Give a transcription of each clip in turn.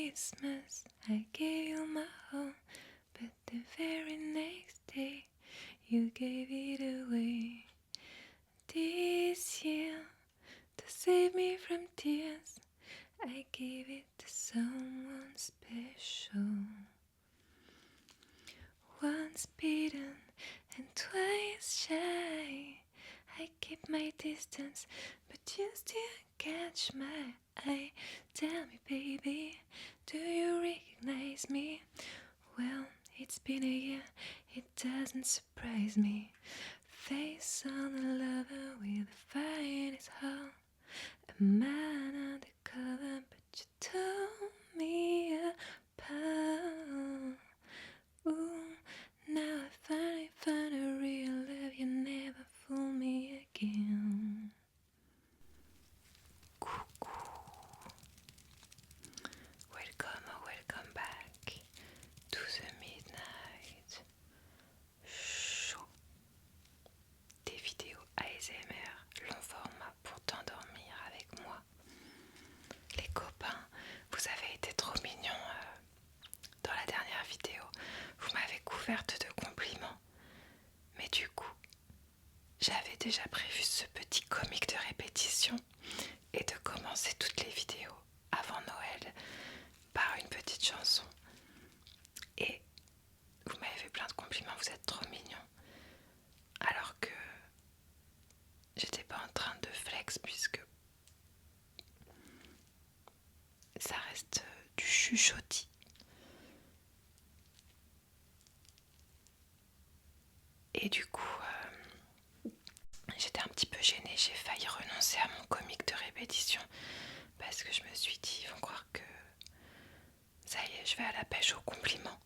Christmas, I gave you my all, but the very next day, you gave it away. This year, to save me from tears, I gave it to someone special. Once bitten and twice shy, I keep my distance, but you still catch my eye. Tell me, baby, do you recognize me? Well, it's been a year, it doesn't surprise me. Face on a lover with a fire in his heart, a man undercover, but you told me apart. Ooh, now I finally found a real love, you never fool me again. Coucou. Welcome back to the midnight show. Des vidéos ASMR, long format pour t'endormir avec moi. Les copains, vous avez été trop mignons dans la dernière vidéo. Vous m'avez couverte de compliments. Mais du coup, j'avais déjà prévu ce petit comique de répétition et de commencer toutes les vidéos avant Noël par une petite chanson. Et vous m'avez fait plein de compliments, vous êtes trop mignons. Alors que j'étais pas en train de flex puisque ça reste du chuchotis. Et du coup, j'étais un petit peu gênée, j'ai failli renoncer à mon comique de répétition parce que je me suis dit, ils vont croire que ça y est, je vais à la pêche aux compliments.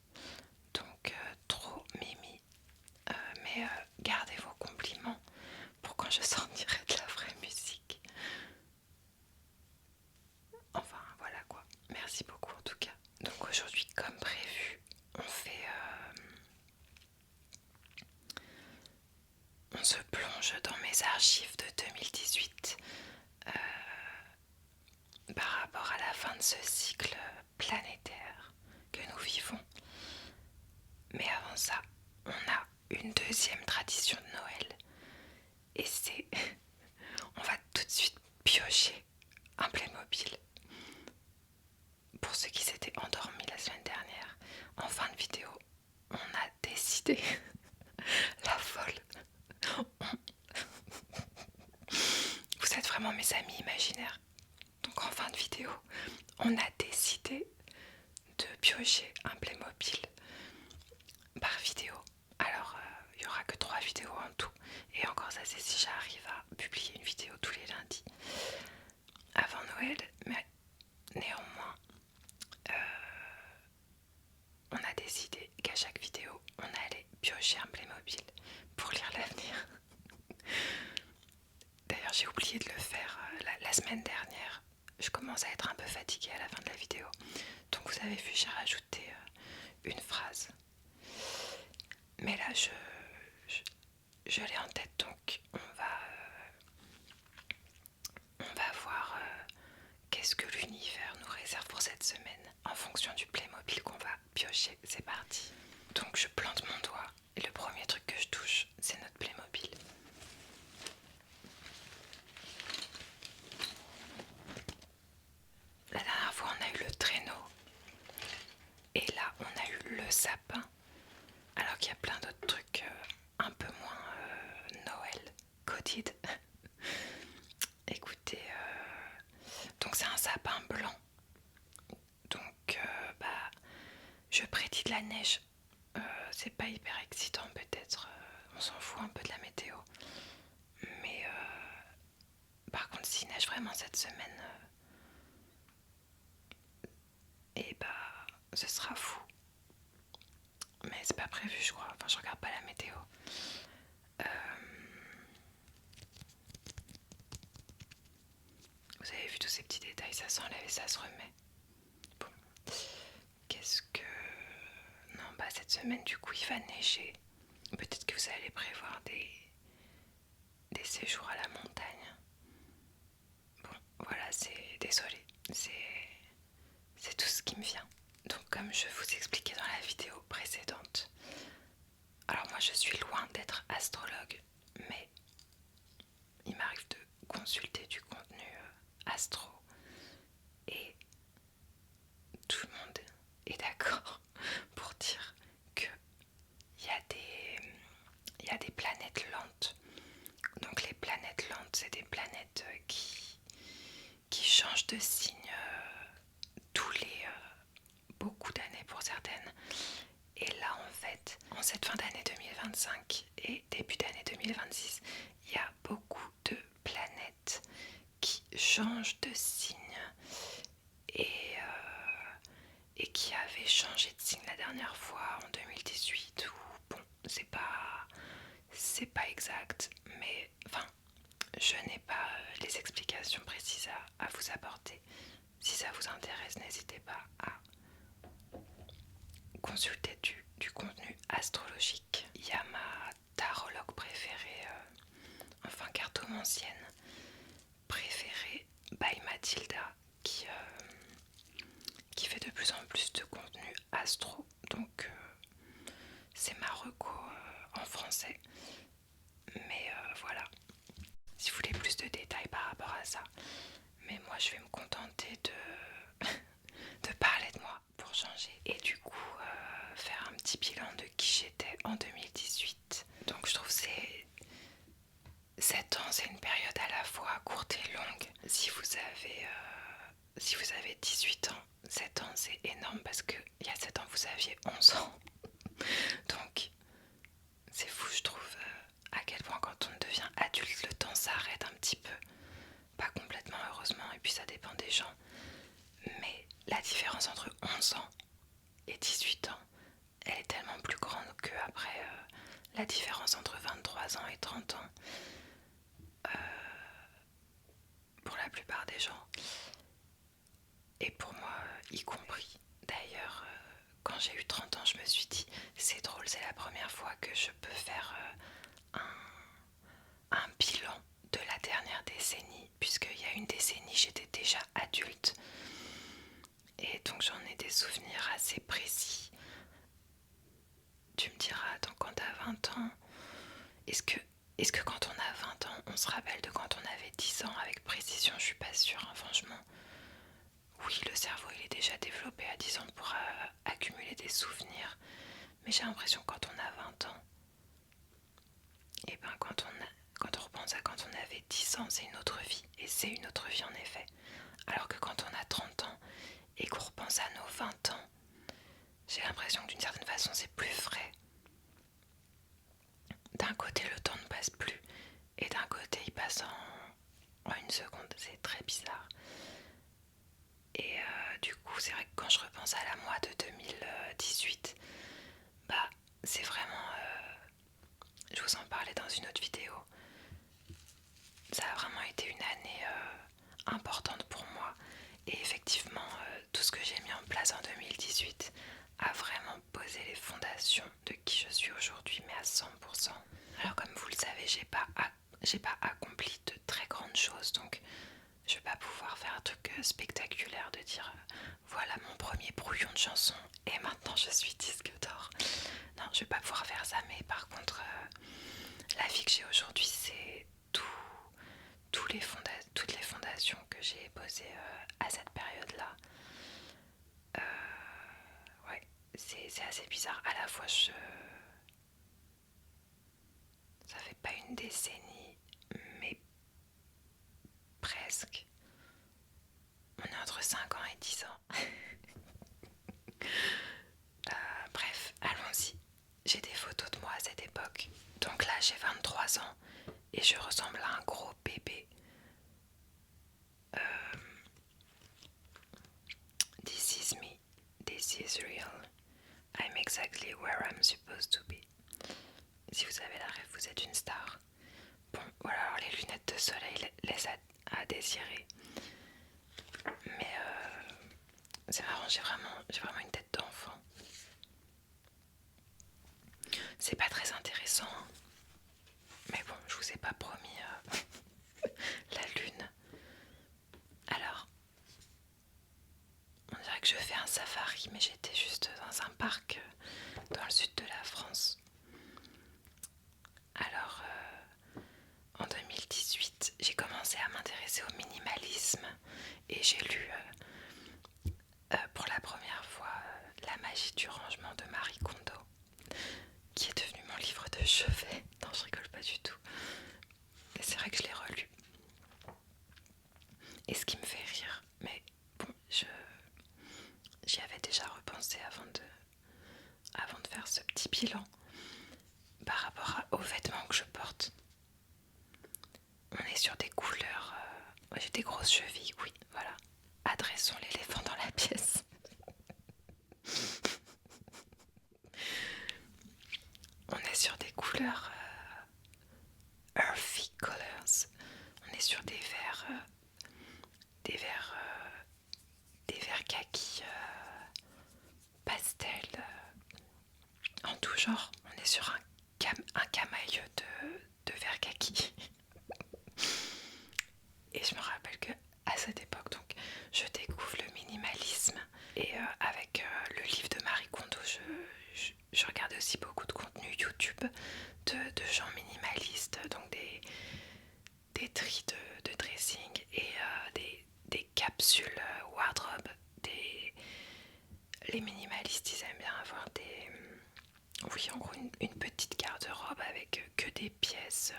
Donc, trop mimi. Mais gardez vos compliments pour quand je sortirai de la vraie musique. Enfin, voilà quoi. Merci beaucoup en tout cas. Donc aujourd'hui, comme prévu, on se plonge dans mes archives de 2018 par rapport à la fin de ce cycle planétaire que nous vivons. Mais avant ça, on a une deuxième tradition de Noël. Et c'est... on va tout de suite piocher un Playmobil. Pour ceux qui s'étaient endormis la semaine dernière, en fin de vidéo, on a décidé, la folle, vous êtes vraiment mes amis imaginaires. Donc en fin de vidéo, on a décidé de piocher un Playmobil par vidéo. Alors il n'y aura que 3 vidéos en tout. Et encore ça c'est si j'arrive à publier une vidéo tous les lundis avant Noël. Mais néanmoins, on a décidé qu'à chaque vidéo, on allait piocher un Playmobil pour lire l'avenir. D'ailleurs, j'ai oublié de le faire la semaine dernière. Je commence à être un peu fatiguée à la fin de la vidéo. Donc vous avez vu, j'ai rajouté une phrase. Mais là, je l'ai en tête, donc on va voir qu'est-ce que l'univers nous réserve pour cette semaine en fonction du Playmobil qu'on va piocher. C'est parti. Donc je plante mon doigt et le premier truc que je touche, c'est notre Playmobil. La dernière fois, on a eu le traîneau et là, on a eu le sapin. Alors qu'il y a plein d'autres trucs un peu moins Noël, coded. Écoutez, donc c'est un sapin blanc. Donc, je prédis de la neige. C'est pas hyper excitant peut-être. On s'en fout un peu de la météo. Mais par contre, s'il neige vraiment cette semaine, ce sera fou. Mais c'est pas prévu, je crois. Enfin, je regarde pas la météo. Vous avez vu tous ces petits détails, ça s'enlève et ça se remet. Bon. Qu'est-ce que... Non, cette semaine, du coup, il va neiger. Peut-être que vous allez prévoir des séjours à la montagne. Bon, voilà, c'est... Désolée. C'est tout ce qui me vient. Donc comme je vous expliquais dans la vidéo précédente, alors moi je suis loin d'être astrologue, mais il m'arrive de consulter du contenu astro et tout le monde est d'accord pour dire que il y a des planètes lentes. Donc les planètes lentes, c'est des planètes qui changent de signe tous les beaucoup d'années pour certaines. Et là en fait, en cette fin d'année 2025 et début d'année 2026, il y a beaucoup de planètes qui changent de signe et qui avaient changé de signe la dernière fois en 2018 ou bon, c'est pas exact, mais enfin, je n'ai pas les explications précises à vous apporter. Si ça vous intéresse, n'hésitez pas à consulter du contenu astrologique. Il y a ma tarologue préférée, enfin cartomancienne préférée, by Mathilda, qui fait de plus en plus de contenu astro. Donc c'est ma reco en français. Mais voilà, si vous voulez plus de détails par rapport à ça. Mais moi je vais me contenter de parler de moi pour changer. Et du coup faire un petit bilan de qui j'étais en 2018. Donc je trouve que 7 ans, c'est une période à la fois courte et longue. Si vous avez 18 ans, 7 ans c'est énorme parce qu'il y a 7 ans vous aviez 11 ans. Donc c'est fou, je trouve, à quel point quand on devient adulte, le temps s'arrête un petit peu. Pas complètement heureusement, et puis ça dépend des gens. Mais la différence entre 11 ans et 18 ans, elle est tellement plus grande qu'après la différence entre 23 ans et 30 ans. Pour la plupart des gens. Et pour moi y compris. D'ailleurs, quand j'ai eu 30 ans, je me suis dit, c'est drôle, c'est la première fois que je peux faire un bilan de la dernière décennie, puisqu'il y a une décennie, j'étais déjà adulte. Et donc j'en ai des souvenirs assez précis. Tu me diras, donc quand t'as 20 ans, est-ce que quand on a 20 ans, on se rappelle de quand on avait 10 ans avec précision? Je suis pas sûre, hein, franchement. Oui, le cerveau il est déjà développé à 10 ans pour accumuler des souvenirs. Mais j'ai l'impression que quand on a 20 ans, et ben quand on repense à quand on avait 10 ans, c'est une autre vie. Et c'est une autre vie en effet. Alors que quand on a 30 ans et qu'on repense à nos 20 ans, j'ai l'impression que d'une certaine façon c'est plus frais. D'un côté le temps ne passe plus et d'un côté il passe en une seconde. C'est très bizarre. Et du coup c'est vrai que quand je repense à la moi de 2018, bah c'est vraiment... je vous en parlais dans une autre vidéo. Ça a vraiment été une année importante pour moi. Et effectivement, tout ce que j'ai mis en place en 2018 a vraiment posé les fondations de qui je suis aujourd'hui, mais à 100%. Alors comme vous le savez, j'ai pas accompli de très grandes choses, donc je vais pas pouvoir faire un truc spectaculaire de dire voilà mon premier brouillon de chanson et maintenant je suis disque d'or. Non, je vais pas pouvoir faire ça, mais par contre la vie que j'ai aujourd'hui, c'est toutes les fondations que j'ai posées à cette période-là. Ouais, c'est assez bizarre. À la fois, ça fait pas une décennie, mais presque. On est entre 5 ans et 10 ans. Bref, allons-y. J'ai des photos de moi à cette époque. Donc là, j'ai 23 ans et je ressemble à un gros bébé. This is me. This is real. I'm exactly where I'm supposed to be. Si vous avez la rêve, vous êtes une star. Bon, voilà, alors les lunettes de soleil laissent à désirer. Mais c'est marrant, j'ai vraiment une tête d'enfant. C'est pas très intéressant, hein. Mais bon, je vous ai pas promis la lune. Alors, on dirait que je fais un safari, mais j'étais juste dans un parc dans le sud de la France. Alors, en 2018, j'ai commencé à m'intéresser au minimalisme et j'ai lu pour la première fois La magie du rangement de Marie Kondo, qui est devenu mon livre de chevet. Non, je rigole pas du tout. Mais c'est vrai que je l'ai relu. Et ce qui me fait rire, mais bon, j'y avais déjà repensé avant de faire ce petit bilan par rapport aux vêtements que je porte. On est sur des couleurs. J'ai des grosses chevilles, oui, voilà. Adressons l'éléphant dans la pièce. On est sur des couleurs earthy colors. On est sur des verts, des verts kaki pastel en tout genre. On est sur un camailleux de verts kaki. Et je me rappelle que à cette époque, donc, je découvre le minimalisme. Et avec le livre de Marie Kondo, je regardais aussi beaucoup de contenu YouTube de gens minimalistes, donc des tris de dressing et des capsules wardrobe. Les minimalistes, ils aiment bien avoir oui, en gros, une petite garde-robe avec que des pièces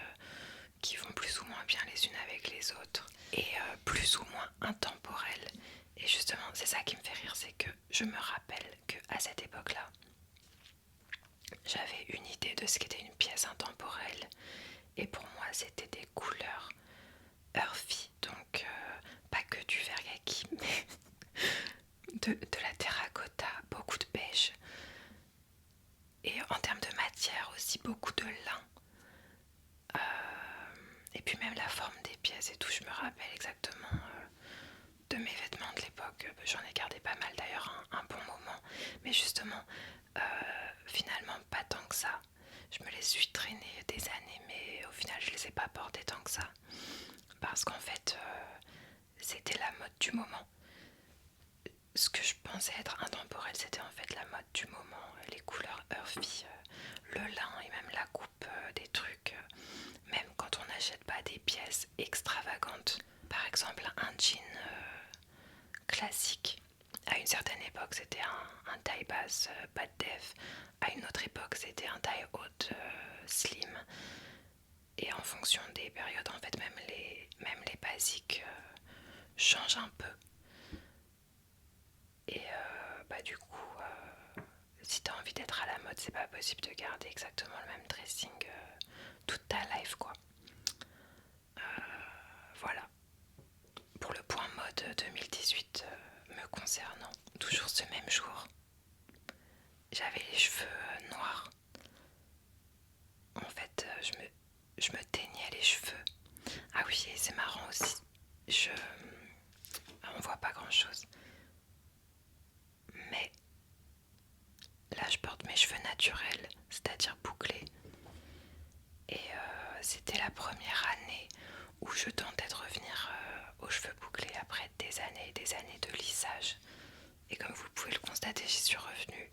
qui vont plus ou moins bien les unes avec les autres et plus ou moins intemporelles. Et justement, c'est ça qui me fait rire, c'est que je me rappelle qu'à cette époque-là, j'avais une idée de ce qu'était une pièce intemporelle. Et pour moi, c'était des couleurs earthy, donc pas que du vert kaki, mais de la terracotta, beaucoup de beige. Et en termes de matière aussi, beaucoup de lin. Et puis même la forme des pièces et tout, je me rappelle exactement de mes vêtements de l'époque. J'en ai gardé pas mal d'ailleurs un bon moment. Mais justement, finalement pas tant que ça. Je me les suis traînées des années, mais au final je les ai pas portées tant que ça. Parce qu'en fait, c'était la mode du moment. Ce que je pensais être intemporel, c'était en fait la mode du moment. Les couleurs earthy, le lin et même la coupe des trucs. Même quand on n'achète pas des pièces extravagantes. Par exemple, un jean classique. À une certaine époque, c'était un taille basse pas de def. À une autre époque, c'était un taille haute slim. Et en fonction des périodes, en fait, même les basiques changent un peu. Et du coup, si t'as envie d'être à la mode, c'est pas possible de garder exactement le même dressing toute ta life, quoi. Voilà. Pour le point mode 2018 me concernant, toujours ce même jour, j'avais les cheveux noirs. En fait, je me teignais les cheveux. Ah oui, et c'est marrant aussi. On voit pas grand chose. Mais là, je porte mes cheveux naturels, c'est-à-dire bouclés. Et c'était la première année où je tentais de revenir aux cheveux bouclés après des années et des années de lissage. Et comme vous pouvez le constater, j'y suis revenue.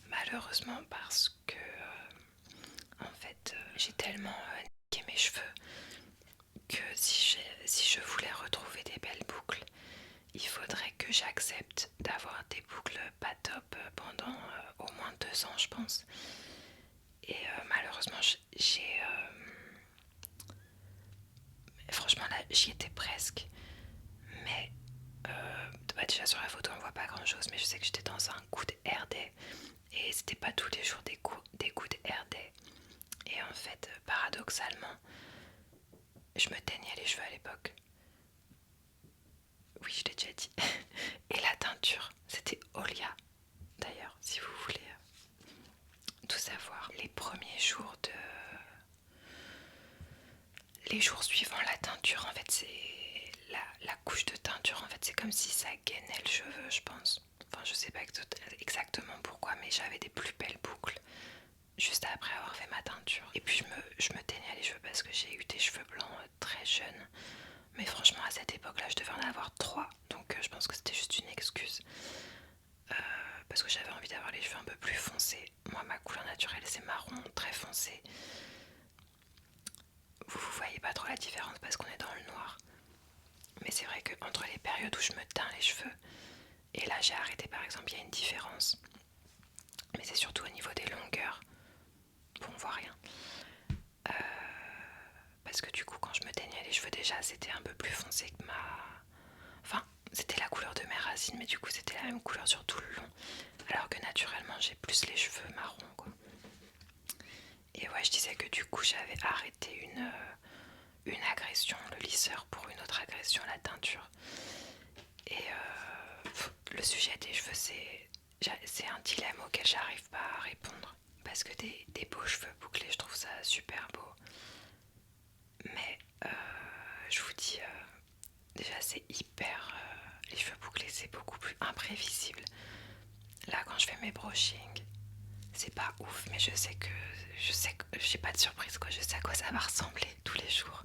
Malheureusement parce que en fait j'ai tellement niqué mes cheveux que si je voulais retrouver des belles boucles, il faudrait que j'accepte d'avoir des boucles pas top pendant au moins 2 ans, je pense. Et malheureusement franchement là j'y étais presque. Mais déjà sur la photo on voit pas grand chose, mais je sais que j'étais dans un good hair day. Et c'était pas tous les jours des good hair day. Et en fait, paradoxalement, je me teignais les cheveux à l'époque. Oui, je l'ai déjà dit. Et la teinture, c'était Olia. D'ailleurs, si vous voulez tout savoir. Les premiers jours les jours suivants, la teinture, en fait, c'est la couche de teinture. En fait, c'est comme si ça gainait le cheveu, je pense. Enfin, je sais pas exactement pourquoi, mais j'avais des plus belles boucles juste après avoir fait ma teinture. Et puis je me teignais les cheveux parce que j'ai eu des cheveux blancs très jeunes. Mais franchement, à cette époque-là, je devais en avoir 3. Donc je pense que c'était juste une excuse. parce que j'avais envie d'avoir les cheveux un peu plus foncés. Moi ma couleur naturelle c'est marron très foncé. Vous voyez pas trop la différence parce qu'on est dans le noir. Mais c'est vrai que entre les périodes où je me teins les cheveux et là j'ai arrêté par exemple, il y a une différence. Mais c'est surtout au niveau des longueurs. Bon, on voit rien. Parce que du coup quand je me teignais les cheveux déjà c'était un peu plus foncé que Enfin c'était la couleur de mes racines mais du coup c'était la même couleur sur tout le long. Alors que naturellement j'ai plus les cheveux marrons quoi. Et ouais je disais que du coup j'avais arrêté une agression, le lisseur pour une autre agression, la teinture. Et le sujet des cheveux c'est un dilemme auquel j'arrive pas à répondre. Parce que des beaux cheveux bouclés je trouve ça super beau. Mais je vous dis, déjà c'est hyper... les cheveux bouclés c'est beaucoup plus imprévisible. Là quand je fais mes brushings, c'est pas ouf, mais je sais que j'ai pas de surprise quoi, je sais à quoi ça va ressembler tous les jours.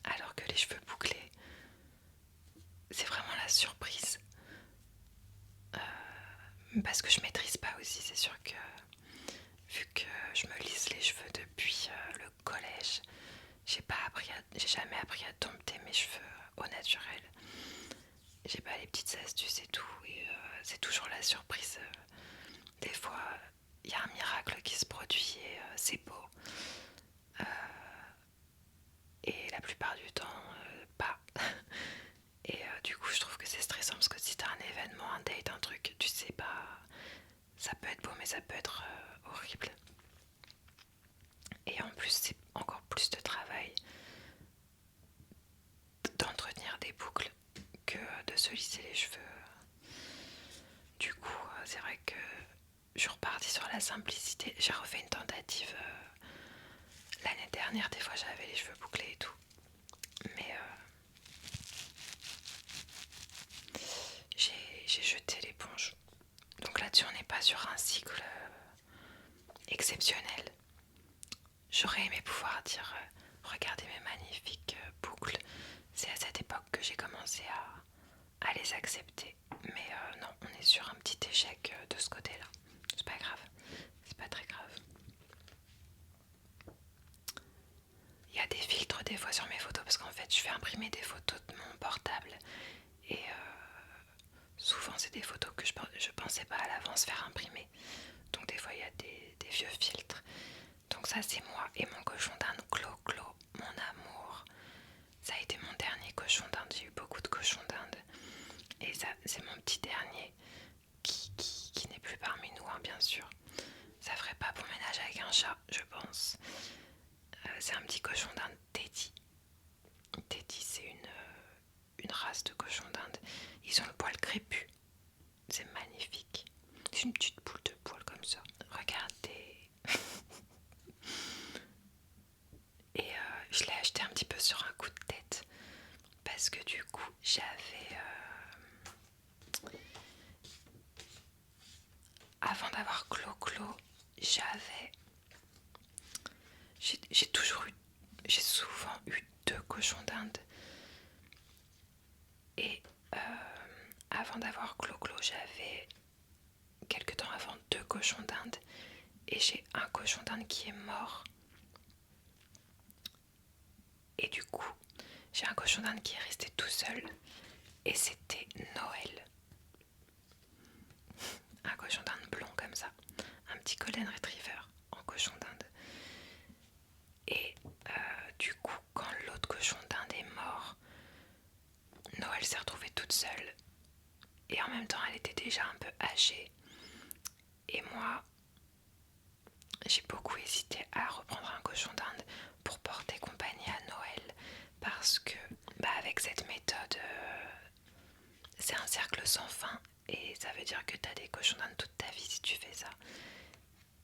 Alors que les cheveux bouclés, c'est vraiment la surprise. Parce que je maîtrise pas aussi, c'est sûr que vu que je me lisse les cheveux depuis le collège, j'ai jamais appris à dompter mes cheveux au naturel. J'ai pas les petites astuces et tout, et c'est toujours la surprise. Des fois, il y a un miracle qui se produit et c'est beau. Et la plupart du temps, pas. Et du coup, je trouve que c'est stressant parce que si t'as un événement, un date, un truc, tu sais pas, ça peut être beau, mais ça peut être horrible. Et en plus, c'est encore plus de travail d'entretenir des boucles que de se lisser les cheveux. Du coup, c'est vrai que je suis repartie sur la simplicité. J'ai refait une tentative l'année dernière, des fois j'avais les cheveux bouclés et tout. Mais j'ai jeté l'éponge. Donc là-dessus, on n'est pas sur un cycle exceptionnel. J'aurais aimé pouvoir dire regardez mes magnifiques boucles. C'est à cette époque que j'ai commencé à les accepter. Mais non, on est sur un petit échec de ce côté-là. C'est pas grave, c'est pas très grave. Il y a des filtres des fois sur mes photos parce qu'en fait je fais imprimer des photos de mon portable et souvent c'est des photos que je pensais pas à l'avance faire imprimer. Donc des fois il y a des vieux filtres. Donc ça c'est moi et mon cochon d'Inde Clo, mon amour. Ça a été mon dernier cochon d'Inde, j'ai eu beaucoup de cochons d'Inde. Et ça c'est mon petit dernier qui n'est plus parmi nous hein, bien sûr. Ça ferait pas bon ménage avec un chat je pense. C'est un petit cochon d'Inde Teddy. Teddy c'est une race de cochon d'Inde. Ils ont le poil crépus. C'est magnifique. C'est une petite boule de poil comme ça. Regardez. Et je l'ai acheté un petit peu sur un coup de tête. Parce que du coup, j'avais... avant d'avoir Clo, j'avais... J'ai souvent eu 2 cochons d'Inde. Et avant d'avoir Clo, j'avais... quelque temps avant 2 cochons d'Inde. Et j'ai un cochon d'Inde qui est mort. Et du coup, j'ai un cochon d'Inde qui est resté tout seul. Et c'était Noël. Un cochon d'Inde blond comme ça. Un petit golden retriever en cochon d'Inde. Et du coup, quand l'autre cochon d'Inde est mort, Noël s'est retrouvée toute seule. Et en même temps, elle était déjà un peu âgée. Et moi, j'ai beaucoup hésité à reprendre un cochon d'Inde pour porter compagnie à Noël. Parce que, avec cette méthode, c'est un cercle sans fin. Et ça veut dire que t'as des cochons d'Inde toute ta vie si tu fais ça.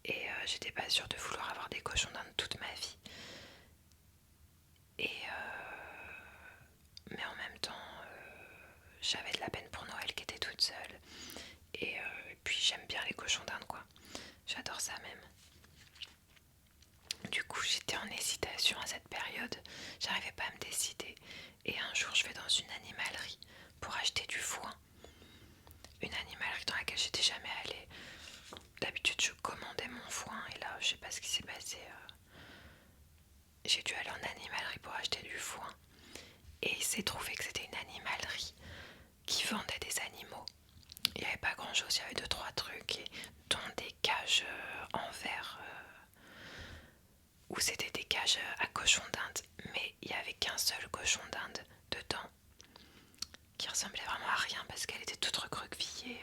Et j'étais pas sûre de vouloir avoir des cochons d'Inde toute ma vie. Et mais en même temps, j'avais de la peine pour Noël qui était toute seule. Et puis j'aime bien les cochons d'Inde quoi. J'adore ça même. Du coup j'étais en hésitation à cette période. J'arrivais pas à me décider. Et un jour je vais dans une animalerie pour acheter du foin. Une animalerie dans laquelle j'étais jamais allée je sais pas ce qui s'est passé. J'ai dû aller en animalerie pour acheter du foin. Et il s'est trouvé que c'était une animalerie qui vendait des animaux. Il n'y avait pas grand chose, il y avait 2-3 trucs, dont des cages en verre, où c'était des cages à cochons d'Inde. Mais il n'y avait qu'un seul cochon d'Inde dedans, qui ressemblait vraiment à rien parce qu'elle était toute recroquevillée.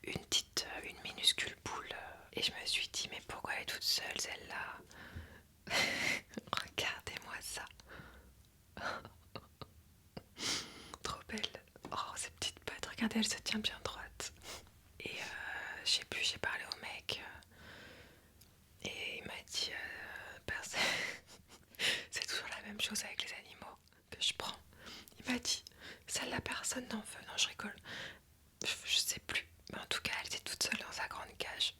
Une minuscule poule. Et je me suis dit, mais pourquoi elle est toute seule celle-là? Regardez-moi ça. Trop belle. Oh, ces petites pattes, regardez, elle se tient bien droite. Et je sais plus, j'ai parlé au mec. Et il m'a dit, personne. C'est toujours la même chose avec les animaux que je prends. Il m'a dit, celle-là, personne n'en veut. Non, je rigole. Je sais plus. Mais en tout cas, elle était toute seule dans sa grande cage.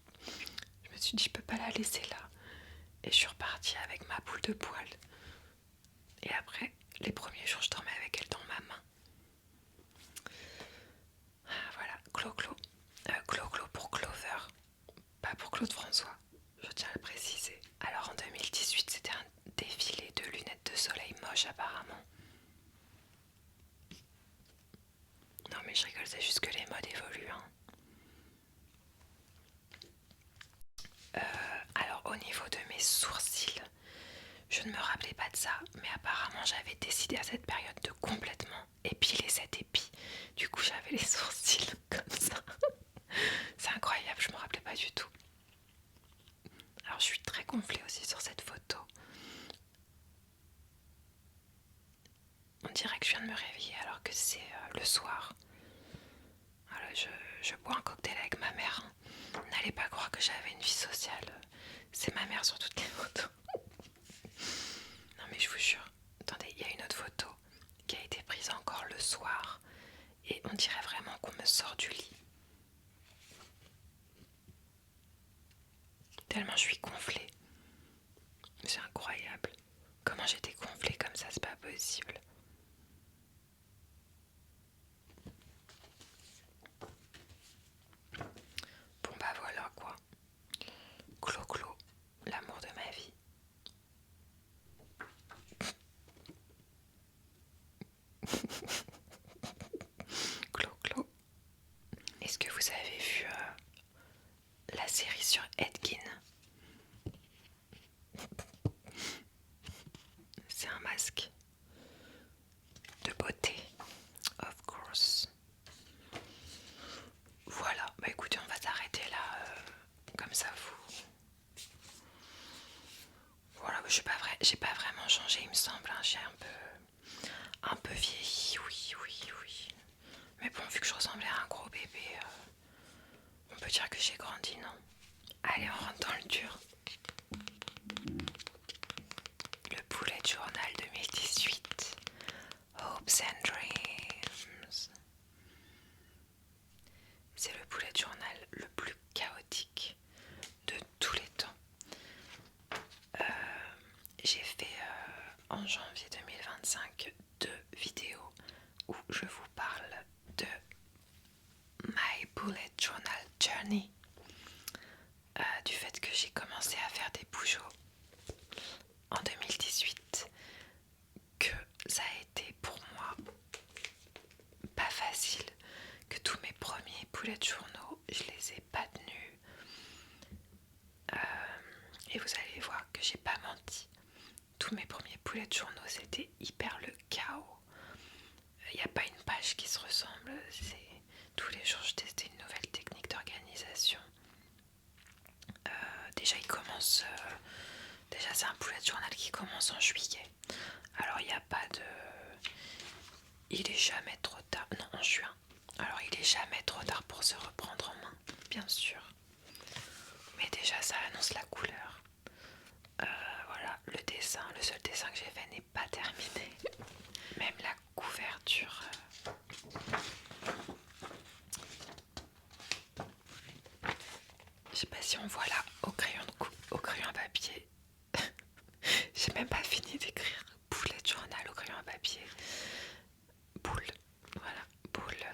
Je me suis dit, je peux pas la laisser là. Et je suis repartie avec ma boule de poil. Et après, les premiers jours, je dormais avec elle dans ma main. Voilà, Clo-Clo. Clo-Clo pour Clover, pas pour Claude François, je tiens à le préciser. Alors en 2018, c'était un défilé de lunettes de soleil moches apparemment. Non mais je rigole, c'est juste que les modes évoluent. Hein. Alors au niveau de mes sourcils, je ne me rappelais pas de ça, mais apparemment j'avais décidé à cette période de complètement épiler cet épi. Du coup j'avais les sourcils comme ça. C'est incroyable, je me rappelais pas du tout. Alors je suis très gonflée aussi sur cette photo. On dirait que je viens de me réveiller alors que c'est le soir. Voilà, je bois un cocktail avec ma mère. N'allez pas croire que j'avais une vie sociale. C'est ma mère sur toutes les photos. Non mais je vous jure. Attendez, il y a une autre photo qui a été prise encore le soir. Et on dirait vraiment qu'on me sort du lit. Tellement je suis gonflée. C'est incroyable. Comment j'étais gonflée comme ça, c'est pas possible. Bon bah voilà quoi. Clo-Clo, l'amour de ma vie. Clo-Clo. Est-ce que vous avez vu la série sur Edkin? C'est un masque de beauté, of course. Voilà, bah écoutez, on va s'arrêter là, comme ça vous... Voilà, j'ai pas vraiment changé il me semble, hein. J'ai un peu vieilli, oui. Mais bon, vu que je ressemblais à un gros bébé, on peut dire que j'ai grandi, non? Allez, on rentre dans le dur. Le Bullet Journal 2018. Hopes and Dreams. C'est le bullet journal le plus chaotique de tous les temps. J'ai fait en janvier 2025 2 vidéos où je vous parle de My Bullet Journal Journey, du fait que j'ai commencé à faire des bougeots en 2018, que ça a été pour moi pas facile, que tous mes premiers bullet journaux je les ai pas tenus, et vous allez voir que j'ai pas menti. Tous mes premiers bullet journaux c'était hyper le chaos. Il n'y a pas une page qui se ressemble, c'est tous les jours je testais une nouvelle technique d'organisation. Déjà il commence, déjà c'est un bullet journal qui commence en juillet. Alors il n'y a pas de... Il est jamais trop tard, non en juin. Alors il est jamais trop tard pour se reprendre en main, bien sûr. Mais déjà ça annonce la couleur. Voilà, le dessin, le seul dessin que j'ai fait n'est pas terminé. Même la couverture. Je sais pas si on voit là au crayon à papier. J'ai même pas fini d'écrire bullet journal au crayon à papier. Boule, voilà, boule.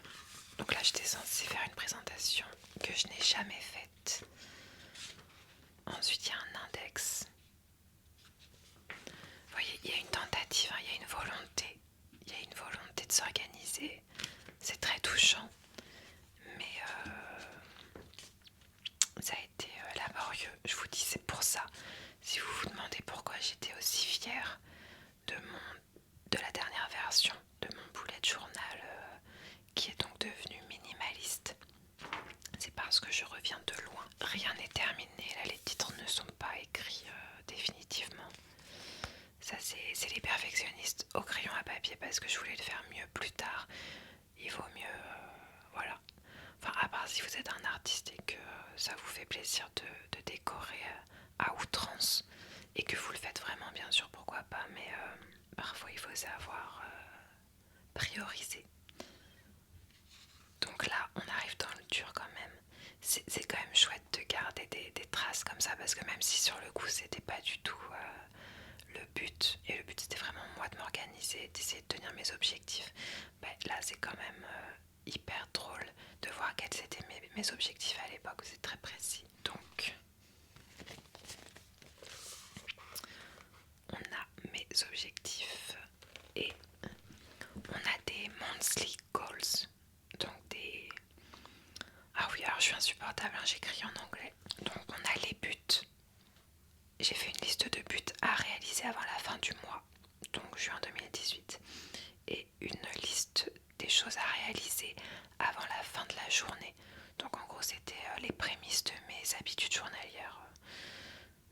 Donc là j'étais censée faire une présentation que je n'ai jamais faite. Ensuite, il y a un index. Vous voyez, il y a une tentative, hein, il y a une volonté. Il y a une volonté de s'organiser. C'est très touchant. Mais ça a été laborieux. Je vous dis, c'est pour ça. Si vous vous demandez pourquoi j'étais aussi fière de la dernière version de mon bullet journal, qui est donc devenu minimaliste, c'est parce que je reviens de loin. Rien n'est terminé, là les titres ne sont pas écrits définitivement. Ça c'est les perfectionnistes au crayon à papier parce que je voulais le faire mieux plus tard. Il vaut mieux, voilà. Enfin, à part si vous êtes un artiste et que ça vous fait plaisir de décorer à outrance et que vous le faites vraiment, bien sûr, pourquoi pas, mais parfois il faut savoir prioriser. Donc là, on arrive dans le dur quand même. C'est quand même chouette de garder des traces comme ça parce que même si sur le coup c'était pas du tout le but, et le but c'était vraiment moi de m'organiser, d'essayer de tenir mes objectifs, là c'est quand même hyper drôle de voir quels étaient mes objectifs à l'époque, c'est très précis. Donc on a mes objectifs et on a des monthly goals, donc des... Ah oui, alors je suis insupportable, hein, j'écris en anglais. Donc on a les buts. J'ai fait une liste de buts à réaliser avant la fin du mois, donc juin 2018, et une liste des choses à réaliser avant la fin de la journée. Donc en gros c'était les prémices de mes habitudes journalières.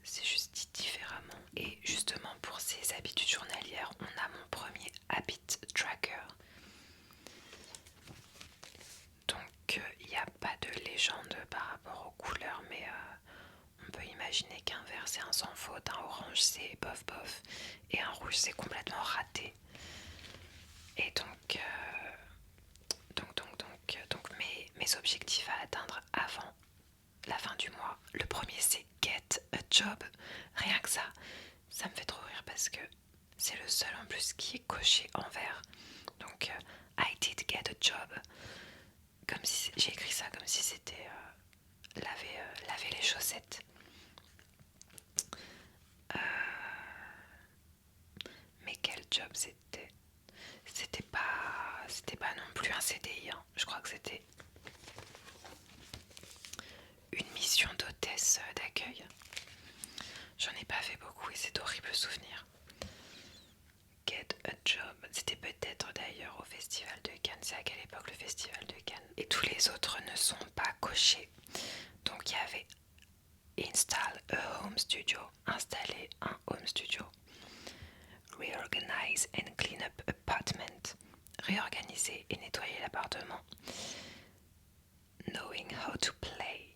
C'est juste dit différemment. Et justement pour ces habitudes journalières, on a mon premier habit tracker. Donc il n'y a pas de légende par rapport aux couleurs, mais on peut imaginer qu'un vert c'est un sans faute, un orange c'est bof bof, et un rouge c'est complètement raté. Et donc mes objectifs à atteindre avant la fin du mois. Le premier c'est get a job. Rien que ça me fait trop rire parce que c'est le seul en plus qui est coché en vert. Donc I did get a job. Comme si j'ai écrit ça comme si c'était laver les chaussettes. Mais quel job c'était? C'était pas non plus un CDI, hein. Je crois que c'était une mission d'hôtesse d'accueil. J'en ai pas fait beaucoup et c'est d'horribles souvenirs. Get a job, c'était peut-être d'ailleurs au festival de Cannes. C'est à quelle époque le festival de Cannes? Et tous les autres ne sont pas cochés. Donc il y avait install a home studio, installer un home studio. Reorganize and clean up apartment, réorganiser et nettoyer l'appartement. Knowing how to play.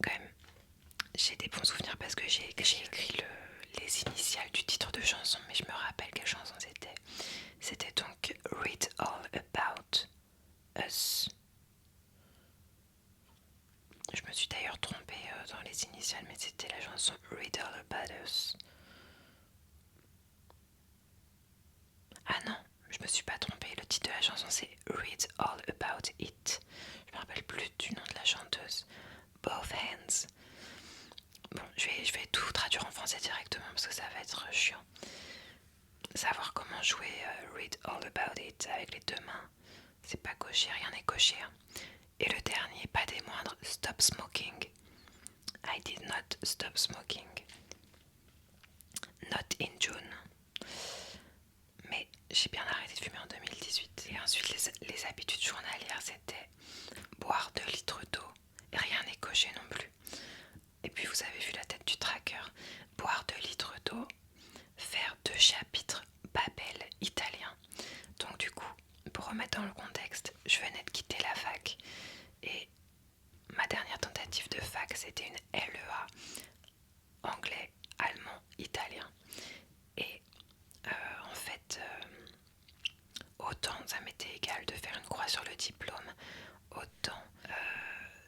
Quand même, j'ai des bons souvenirs parce que j'ai écrit les initiales du titre de chanson, mais je me rappelle quelle chanson c'était. C'était donc Read All About Us. Je me suis d'ailleurs trompée dans les initiales, mais c'était la chanson Read All About Us. Ah non, je me suis pas trompée, le titre de la chanson c'est Read All About It. Je me rappelle plus du nom de la chanteuse. Both Hands. Bon, je vais tout traduire en français directement parce que ça va être chiant. Savoir comment jouer Read All About It avec les deux mains, c'est pas coché, rien n'est coché. Hein. Et le dernier, pas des moindres, Stop Smoking. I did not stop smoking. Not in June. Mais j'ai bien arrêté de fumer en 2018. Et ensuite, les habitudes journalières, c'était boire 2 litres d'eau. Et rien n'est coché non plus. Et puis vous avez vu la tête du tracker. Boire 2 litres d'eau, faire 2 chapitres Babel italien. Donc du coup, pour remettre dans le contexte, je venais de quitter la fac. Et ma dernière tentative de fac, c'était une LEA. Anglais, allemand, italien. Et en fait, autant ça m'était égal de faire une croix sur le diplôme, autant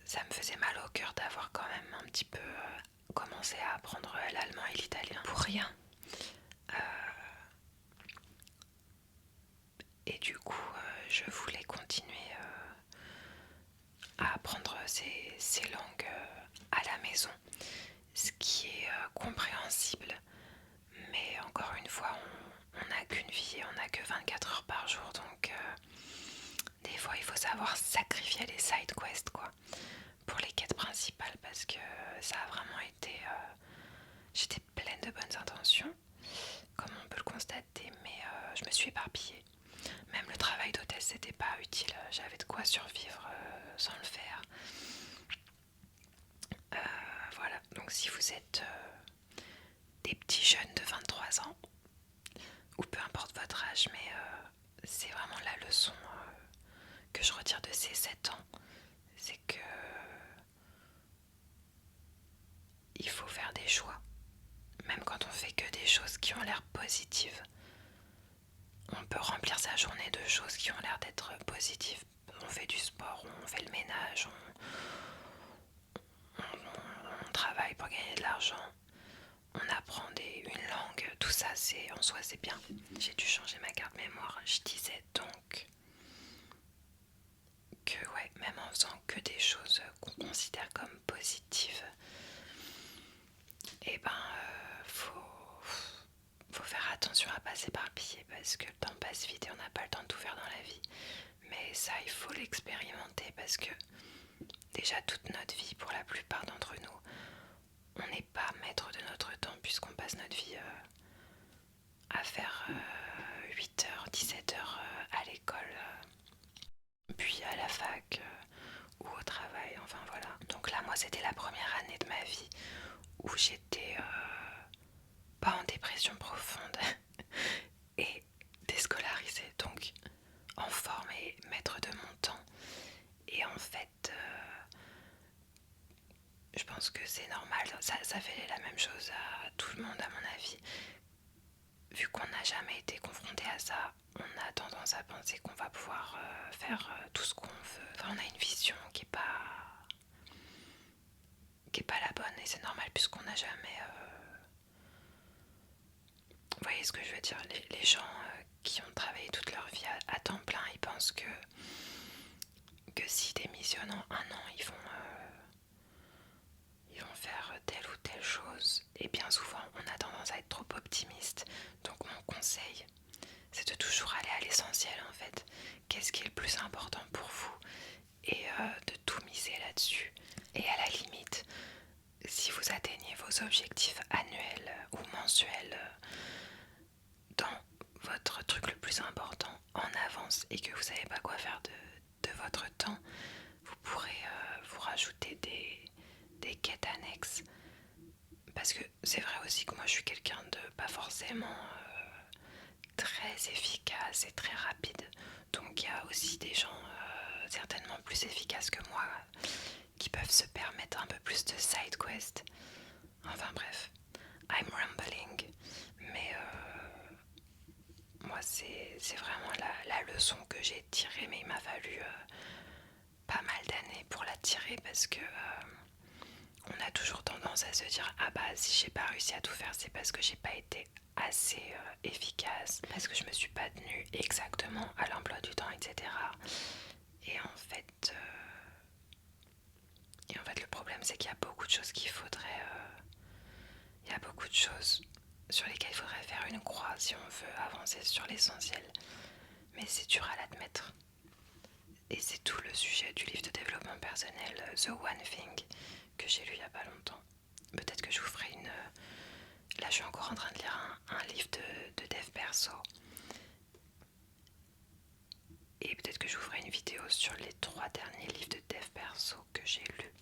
ça me faisait mal au cœur d'avoir quand même un petit peu commencé à apprendre l'allemand et l'italien pour rien. Et du coup, je voulais continuer à apprendre ces langues à la maison. compréhensible. Mais encore une fois, on n'a qu'une vie et on n'a que 24 heures par jour, donc des fois il faut savoir sacrifier les side quests quoi, pour les quêtes principales, parce que ça a vraiment été... j'étais pleine de bonnes intentions, comme on peut le constater, mais je me suis éparpillée. Même le travail d'hôtesse c'était pas utile, j'avais de quoi survivre sans le faire. Voilà, donc si vous êtes des petits jeunes de 23 ans, ou peu importe votre âge, mais c'est vraiment la leçon que je retire de ces 7 ans, c'est que il faut faire des choix. Même quand on fait que des choses qui ont l'air positives, on peut remplir sa journée de choses qui ont l'air d'être positives. On fait du sport, on fait le ménage, on travaille pour gagner de l'argent, on apprend une langue, tout ça c'est en soi c'est bien. J'ai dû changer ma carte mémoire, je disais donc que ouais, même en faisant que des choses qu'on considère comme positives, et ben faut faire attention à pas s'éparpiller parce que le temps passe vite et on n'a pas le temps de tout faire dans la vie. Mais ça il faut l'expérimenter parce que déjà toute notre vie, pour la plupart d'entre nous, on n'est pas maître de notre temps puisqu'on passe notre vie à faire 8h, 17h à l'école, puis à la fac ou au travail, enfin voilà. Donc là moi c'était la première année de ma vie où j'étais pas en dépression profonde et déscolarisée, donc en forme et maître de mon temps. Et en fait, je pense que c'est normal, ça fait la même chose à tout le monde à mon avis. Vu qu'on n'a jamais été confronté à ça, on a tendance à penser qu'on va pouvoir faire tout ce qu'on veut. Enfin, on a une vision qui est pas la bonne et c'est normal puisqu'on n'a jamais... Vous voyez ce que je veux dire, les gens qui ont travaillé toute leur vie à temps plein, ils pensent que s'ils démissionnent en un an, ils vont faire telle ou telle chose. Et bien souvent, on a tendance à être trop optimiste. Donc mon conseil, c'est de toujours aller à l'essentiel en fait. Qu'est-ce qui est le plus important pour vous? Et de tout miser là-dessus. Et à la limite, si vous atteignez vos objectifs annuels ou mensuels dans votre truc le plus important en avance et que vous savez pas quoi faire de votre temps, vous pourrez vous rajouter des quêtes annexes. Parce que c'est vrai aussi que moi je suis quelqu'un de pas forcément très efficace et très rapide. Donc il y a aussi des gens certainement plus efficaces que moi qui peuvent se permettre un peu plus de side quest. Enfin bref, I'm rambling. Mais moi c'est vraiment la leçon que j'ai tirée, mais il m'a fallu pas mal d'années pour la tirer parce que on a toujours tendance à se dire ah bah si j'ai pas réussi à tout faire c'est parce que j'ai pas été assez efficace, parce que je me suis pas tenue exactement à l'emploi du temps, etc. Et en fait le problème c'est qu'il y a beaucoup de choses qu'il faudrait il y a beaucoup de choses sur lesquelles il faudrait faire une croix si on veut avancer sur l'essentiel, mais c'est dur à l'admettre. Et c'est tout le sujet du livre de développement personnel The One Thing que j'ai lu il y a pas longtemps. Peut-être que je vous ferai une... Là je suis encore en train de lire un livre de dev perso. Et peut-être que je vous ferai une vidéo sur les 3 derniers livres de dev perso que j'ai lus.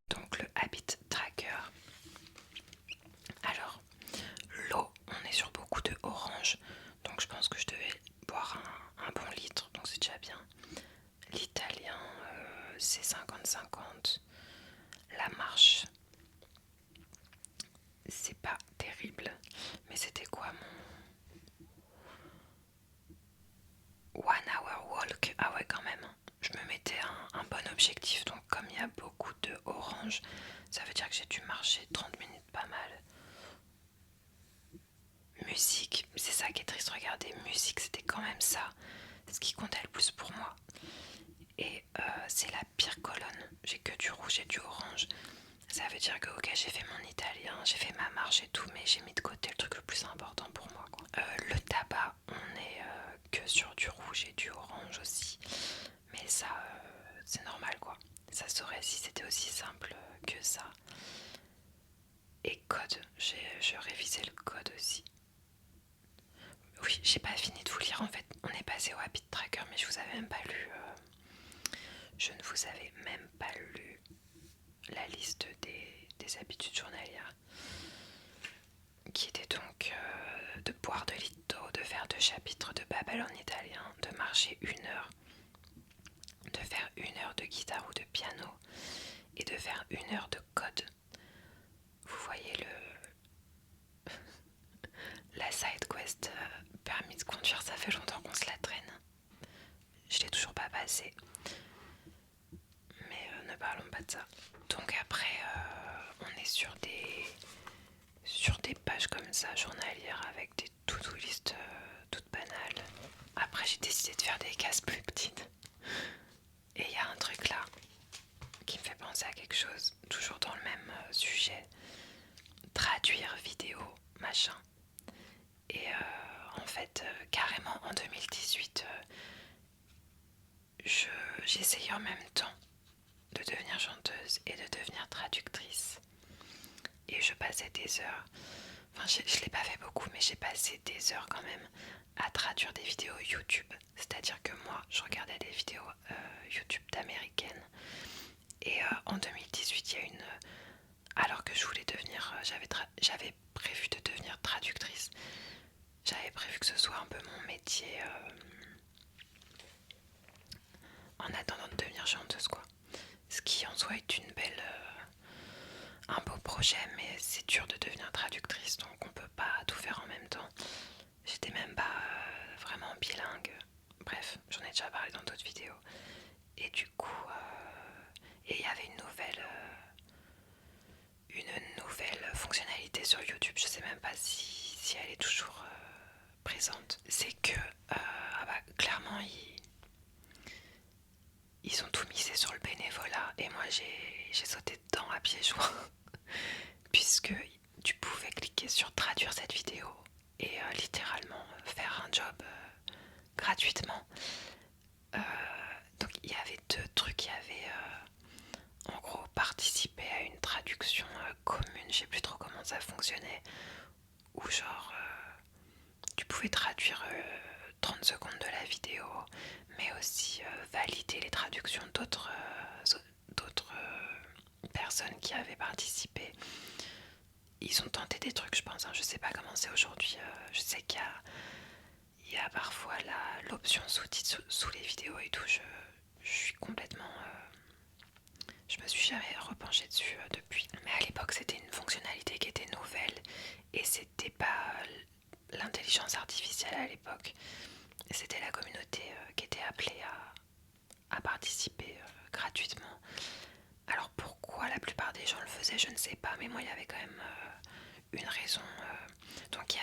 Donc le Habit Tracker. Alors, l'eau, on est sur beaucoup de orange. Donc je pense que je devais boire un bon litre. Donc c'est déjà bien. L'italien, c'est 50-50. La marche, c'est pas terrible. Mais c'était quoi mon 1 hour walk? Ah ouais quand même. Je me mettais un bon objectif. Donc comme il y a beaucoup de orange, ça veut dire que j'ai dû marcher 30 minutes pas mal. Musique, c'est ça qui est triste, regardez, musique c'était quand même ça, ce qui comptait le plus pour moi. Et c'est la pire colonne, j'ai que du rouge et du orange. Ça veut j'ai fait mon italien, j'ai fait ma marche et tout, mais j'ai mis de côté le truc le plus important pour moi, quoi. Le tabac, on est que sur du rouge et du orange aussi, mais ça c'est normal, quoi. Ça saurait si c'était aussi simple que ça. Et code, j'ai révisé le code aussi. Oui, j'ai pas fini de vous lire en fait. On est passé au habit tracker, mais je vous avais même pas lu. Je ne vous avais même pas lu la liste des habitudes journalières, qui était donc de boire 2 litres d'eau, de faire 2 chapitres de Babel en italien, de marcher 1 heure, de faire 1 heure de guitare ou de piano et de faire 1 heure de code. Vous voyez la side quest permis de conduire, ça fait longtemps qu'on se la traîne. Je l'ai toujours pas passé. Mais ne parlons pas de ça. Donc après, on est sur des pages comme ça, journalières, avec des to-do list toutes banales. Après, j'ai décidé de faire des cases plus petites. Et il y a un truc là qui me fait penser à quelque chose, toujours dans le même sujet. Traduire vidéo, machin. Et en fait, carrément en 2018, j'ai essayé en même temps de devenir chanteuse et de devenir traductrice. Et je passais des heures, enfin je l'ai pas fait beaucoup, mais j'ai passé des heures quand même à traduire des vidéos YouTube. C'est-à-dire que moi, je regardais des vidéos YouTube d'américaines. Et en 2018, il y a alors que je voulais devenir, j'avais prévu de devenir traductrice. J'avais prévu que ce soit un peu mon métier en attendant de devenir chanteuse, quoi. Ce qui en soi est une belle, un beau projet, mais c'est dur de devenir traductrice, donc on peut pas tout faire en même temps. J'étais même pas vraiment bilingue. Bref, j'en ai déjà parlé dans d'autres vidéos. Et du coup, il y avait une nouvelle fonctionnalité sur YouTube. Je sais même pas si elle est toujours présente. C'est que clairement ils ont tout misé sur le bénévolat et moi j'ai sauté dedans à pieds joints puisque tu pouvais cliquer sur traduire cette vidéo et littéralement faire un job gratuitement. Donc il y avait 2 trucs. Il y avait en gros participer à une traduction commune, je sais plus trop comment ça fonctionnait, où genre tu pouvais traduire 30 secondes de la vidéo, mais aussi valider les traductions d'autres personnes qui avaient participé. Ils ont tenté des trucs, je pense, hein. Je sais pas comment c'est aujourd'hui. Je sais qu'il y a parfois l'option sous-titres sous les vidéos et tout. Je suis complètement... je me suis jamais repenchée dessus depuis. Mais à l'époque, c'était une fonctionnalité qui était nouvelle et c'était pas l'intelligence artificielle à l'époque. C'était la communauté qui était appelée à participer gratuitement. Alors pourquoi la plupart des gens le faisaient, je ne sais pas, mais moi il y avait quand même une raison. Donc il y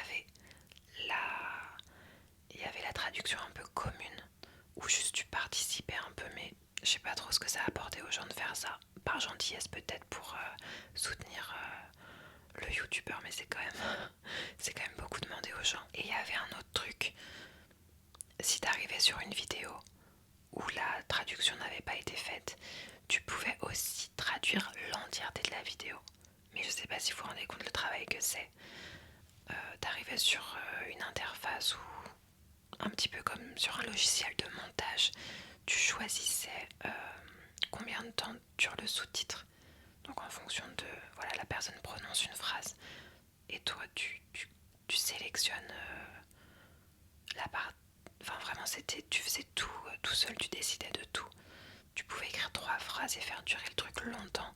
avait la traduction un peu commune, où juste tu participais un peu, mais je sais pas trop ce que ça apportait aux gens de faire ça. Par gentillesse peut-être pour soutenir le youtubeur, mais c'est quand même beaucoup demandé aux gens. Et il y avait un autre truc, si t'arrivais sur une vidéo où la traduction n'avait pas été faite, tu pouvais aussi traduire l'entièreté de la vidéo. Mais je sais pas si vous vous rendez compte le travail que c'est. T'arrivais sur une interface ou un petit peu comme sur un logiciel de montage, tu choisissais combien de temps dure le sous-titre. Donc en fonction de, voilà, la personne prononce une phrase et toi tu sélectionnes la part. Enfin vraiment tu faisais tout seul, tu décidais de tout. Tu pouvais écrire 3 phrases et faire durer le truc longtemps,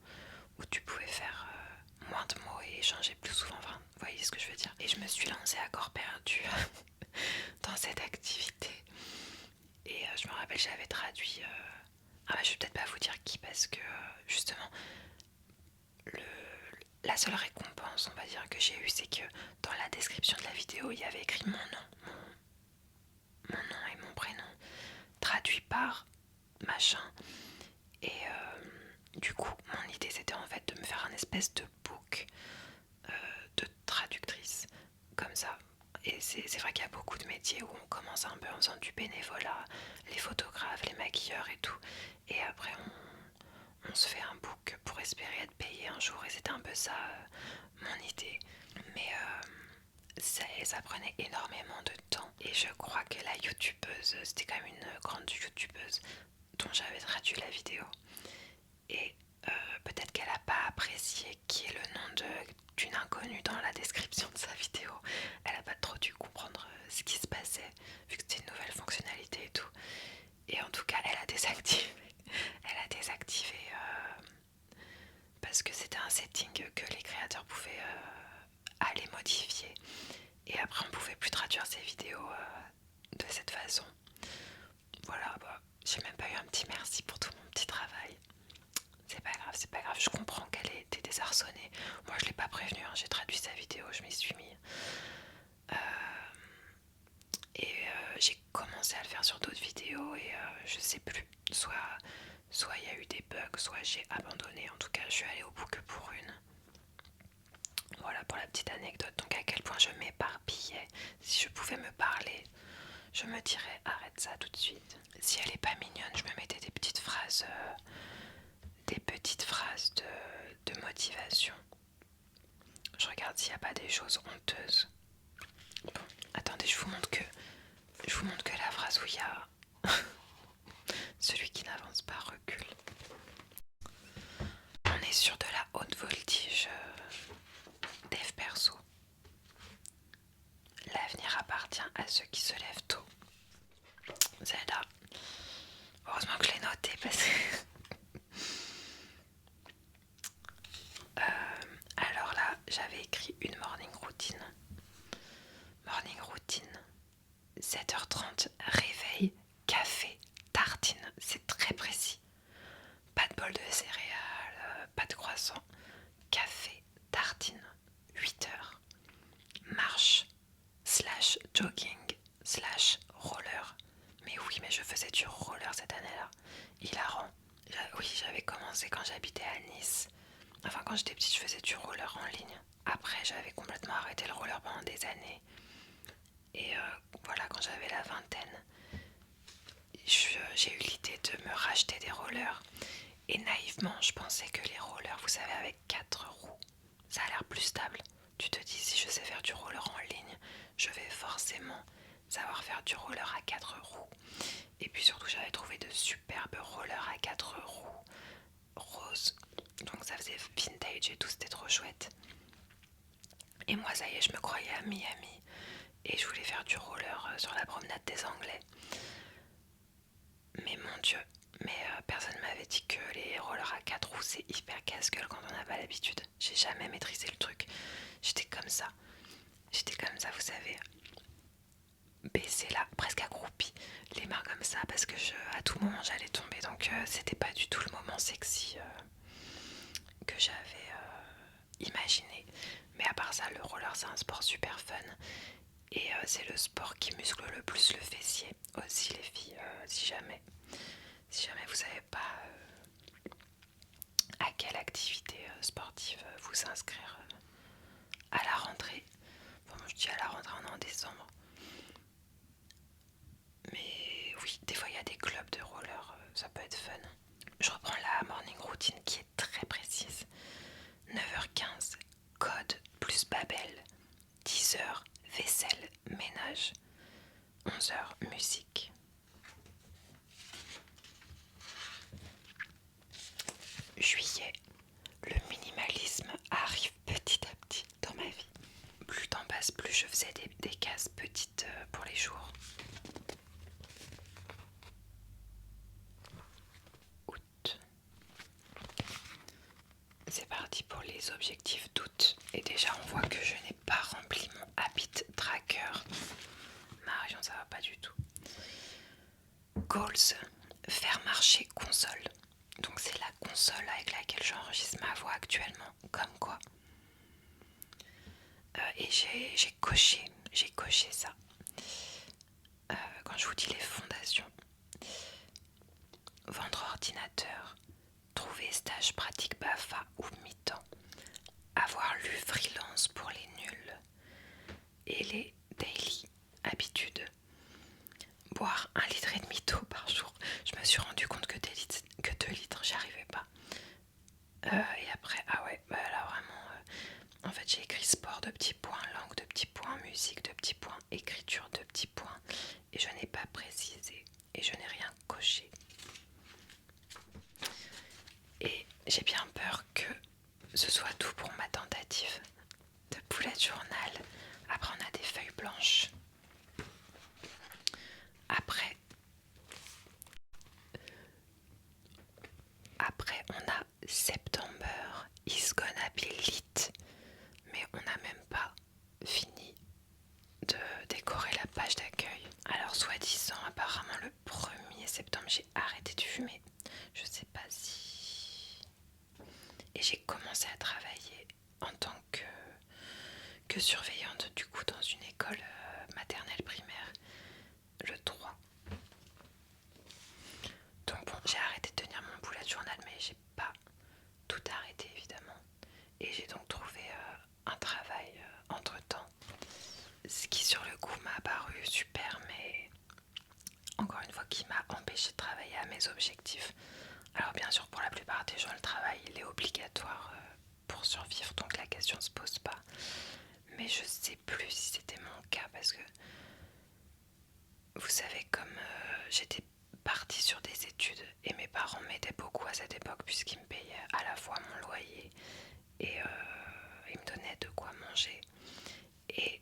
ou tu pouvais faire moins de mots et échanger plus souvent. Enfin, vous voyez ce que je veux dire. Et je me suis lancée à corps perdu dans cette activité. Et je me rappelle, j'avais traduit... je vais peut-être pas vous dire qui, parce que justement, la seule récompense, on va dire, que j'ai eue, c'est que dans la description de la vidéo, il y avait écrit mon nom, mon nom et mon prénom, traduit par machin. Et du coup, mon idée, c'était en fait de me faire un espèce de book c'est vrai qu'il y a beaucoup de métiers où on commence un peu en faisant du bénévolat, les photographes, les maquilleurs et tout, et après on se fait un book pour espérer être payé un jour, et c'était un peu ça mon idée. Mais ça prenait énormément de temps, et je crois que la youtubeuse, c'était quand même une grande youtubeuse dont j'avais traduit la vidéo, et peut-être qu'elle n'a pas apprécié qui est le nom d'une inconnue dans la description de sa vidéo. Elle n'a pas trop dû comprendre ce qui se passait, vu que c'était une nouvelle fonctionnalité et tout. Et en tout cas, elle a désactivé. Elle a désactivé parce que c'était un setting que les créateurs pouvaient aller modifier. Et après, on pouvait plus traduire ces vidéos de cette façon. Voilà, bah, j'ai même pas eu un petit merci pour tout mon petit travail. C'est pas grave, je comprends qu'elle ait été désarçonnée. Moi, je l'ai pas prévenue, hein, j'ai traduit sa vidéo, je m'y suis mis. J'ai commencé à le faire sur d'autres vidéos et je sais plus. Soit il y a eu des bugs, soit j'ai abandonné. En tout cas, je suis allée au bout que pour une. Voilà pour la petite anecdote. Donc à quel point je m'éparpillais. Si je pouvais me parler, je me dirais arrête ça tout de suite. Si elle est pas mignonne, je me mettais des petites phrases de motivation. Je regarde s'il n'y a pas des choses honteuses. Bon, attendez, je vous montre que la phrase où il y a celui qui n'avance pas recule. On est sur de la haute voltige dev perso. L'avenir appartient à ceux qui se lèvent tôt. Celle-là, heureusement que je l'ai notée parce que alors là, j'avais écrit une morning routine. Morning routine, 7h30, réveil, café, tartine. C'est très précis. Pas de bol de céréales, pas de croissant. Café, tartine, 8h. Marche, slash jogging, slash roller. Mais oui, mais je faisais du roller cette année-là. Hilarant. Oui, j'avais commencé quand j'habitais à Nice. Enfin, quand j'étais petite, je faisais du roller en ligne. Après, j'avais complètement arrêté le roller pendant des années. Et voilà, quand j'avais la vingtaine, j'ai eu l'idée de me racheter des rollers. Et naïvement, je pensais que les rollers, vous savez, avec 4 roues, ça a l'air plus stable. Tu te dis, si je sais faire du roller en ligne, je vais forcément savoir faire du roller à 4 roues. Et puis surtout, j'avais trouvé de superbes rollers à 4 roues roses. Donc ça faisait vintage et tout, c'était trop chouette. Et moi, ça y est, je me croyais à Miami. Et je voulais faire du roller sur la promenade des Anglais. Mais mon Dieu, personne m'avait dit que les rollers à 4 roues c'est hyper casse-gueule quand on n'a pas l'habitude. J'ai jamais maîtrisé le truc. J'étais comme ça, vous savez, baissée là, presque accroupie, les mains comme ça, parce que à tout moment j'allais tomber. Donc c'était pas du tout le moment sexy que j'avais imaginé. Mais à part ça, le roller c'est un sport super fun. Et c'est le sport qui muscle le plus le fessier. Aussi les filles, si jamais vous savez pas à quelle activité sportive vous inscrire à la rentrée. Bon, moi je dis à la rentrée, on est en décembre. Mais oui, des fois il y a des clubs de roller, ça peut être fun. Je reprends la morning routine qui est très précise. 9h15, code plus Babel. 10h, vaisselle, ménage. 11h, musique. Juillet, le minimalisme arrive petit à petit dans ma vie. Plus le temps passe, plus je faisais des cases petites pour les jours. Août. C'est parti pour les objectifs d'août. Et déjà on voit que je n'ai pas rempli mon habit tracker. Marion, ça va pas du tout. Goals, faire marcher console. Donc c'est la console avec laquelle j'enregistre ma voix actuellement. Comme quoi. Et j'ai coché ça. Quand je vous dis les fondations, vendre ordinateur, trouver stage pratique BAFA ou mi-temps, avoir lu freelance pour les nuls et les daily. cocher. Et j'ai bien peur que ce soit tout pour ma tentative de bullet journal. Après on a des feuilles blanches. Après on a September is gonna be lit. Mais on n'a même pas fini de décorer la page d'accueil. Alors soi-disant apparemment le 1er septembre j'ai arrêté de fumer. Je sais pas si... Et j'ai commencé à travailler en tant que surveillante du coup dans une école maternelle primaire le 3. Donc bon, j'ai arrêté de tenir mon bullet journal mais j'ai pas tout arrêté évidemment. Et j'ai donc trouvé un travail entre temps. Ce qui sur le coup m'a paru super mais encore une fois qui m'a empêché de travailler à mes objectifs. Alors bien sûr pour la plupart des gens le travail il est obligatoire pour survivre donc la question se pose pas. Mais je sais plus si c'était mon cas parce que vous savez comme j'étais partie sur des études et mes parents m'aidaient beaucoup à cette époque puisqu'ils me payaient à la fois mon loyer et ils me donnaient de quoi manger. Et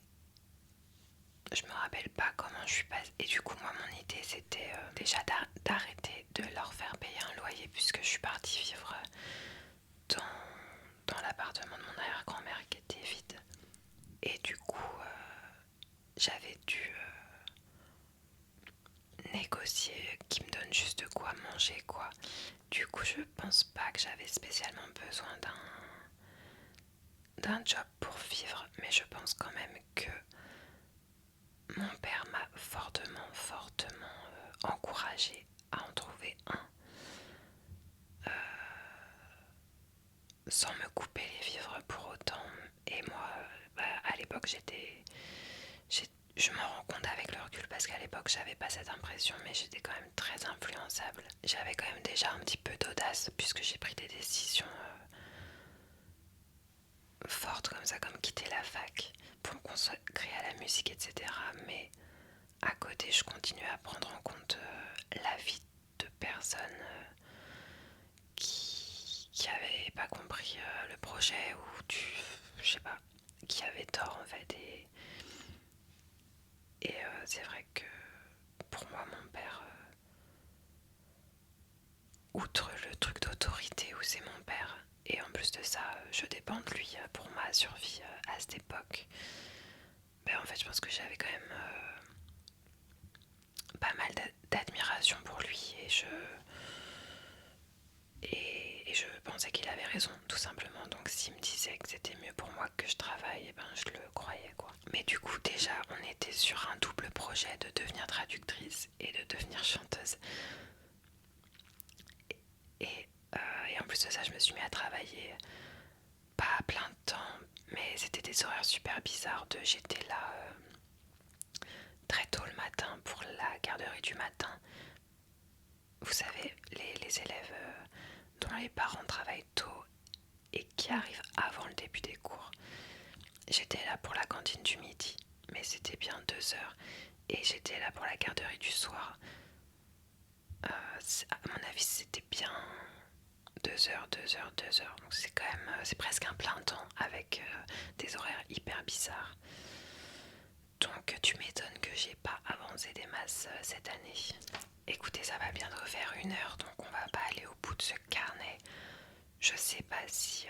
je me rappelle pas comment je suis passée. Et du coup moi mon idée c'était déjà d'arrêter de leur faire payer un loyer puisque je suis partie vivre dans l'appartement de mon arrière-grand-mère qui était vide. Et du coup j'avais dû négocier qu'ils me donnent juste de quoi manger quoi. Du coup je pense pas que j'avais spécialement besoin d'un job pour vivre, mais je pense quand même que mon père m'a fortement encouragée à en trouver un sans me couper les vivres pour autant. Et moi à l'époque je m'en rends compte avec le recul parce qu'à l'époque j'avais pas cette impression mais j'étais quand même très influençable. J'avais quand même déjà un petit peu d'audace puisque j'ai pris des décisions fortes comme ça, comme quitter la fac pour me consacrer à la musique etc. Mais à côté je continue à prendre en compte la vie de personnes qui avaient pas compris le projet ou je sais pas, qui avaient tort en fait. Et c'est vrai que pour moi mon père, outre le truc d'autorité où c'est mon père, et en plus de ça je dépends de lui pour ma survie à cette époque, ben en fait je pense que j'avais quand même pas mal d'admiration pour lui et je pensais qu'il avait raison tout simplement. Donc s'il me disait que c'était mieux pour moi que je travaille, et ben je le croyais quoi. Mais du coup déjà on était sur un double projet de devenir traductrice et de devenir chanteuse. Et en plus de ça je me suis mis à travailler pas à plein de temps mais c'était des horaires super bizarres de j'étais là très tôt le matin pour la garderie du matin. Vous savez, les élèves dont les parents travaillent tôt et qui arrivent avant le début des cours. J'étais là pour la cantine du midi, mais c'était bien 2 heures. Et j'étais là pour la garderie du soir. À mon avis, c'était bien 2 heures, 2 heures, 2 heures. Donc c'est quand même, c'est presque un plein temps avec des horaires hyper bizarres. Donc tu m'étonnes que j'ai pas avancé des masses cette année. Écoutez, ça va bientôt faire 1 heure, donc on va pas aller au bout de ce carnet. Je sais pas si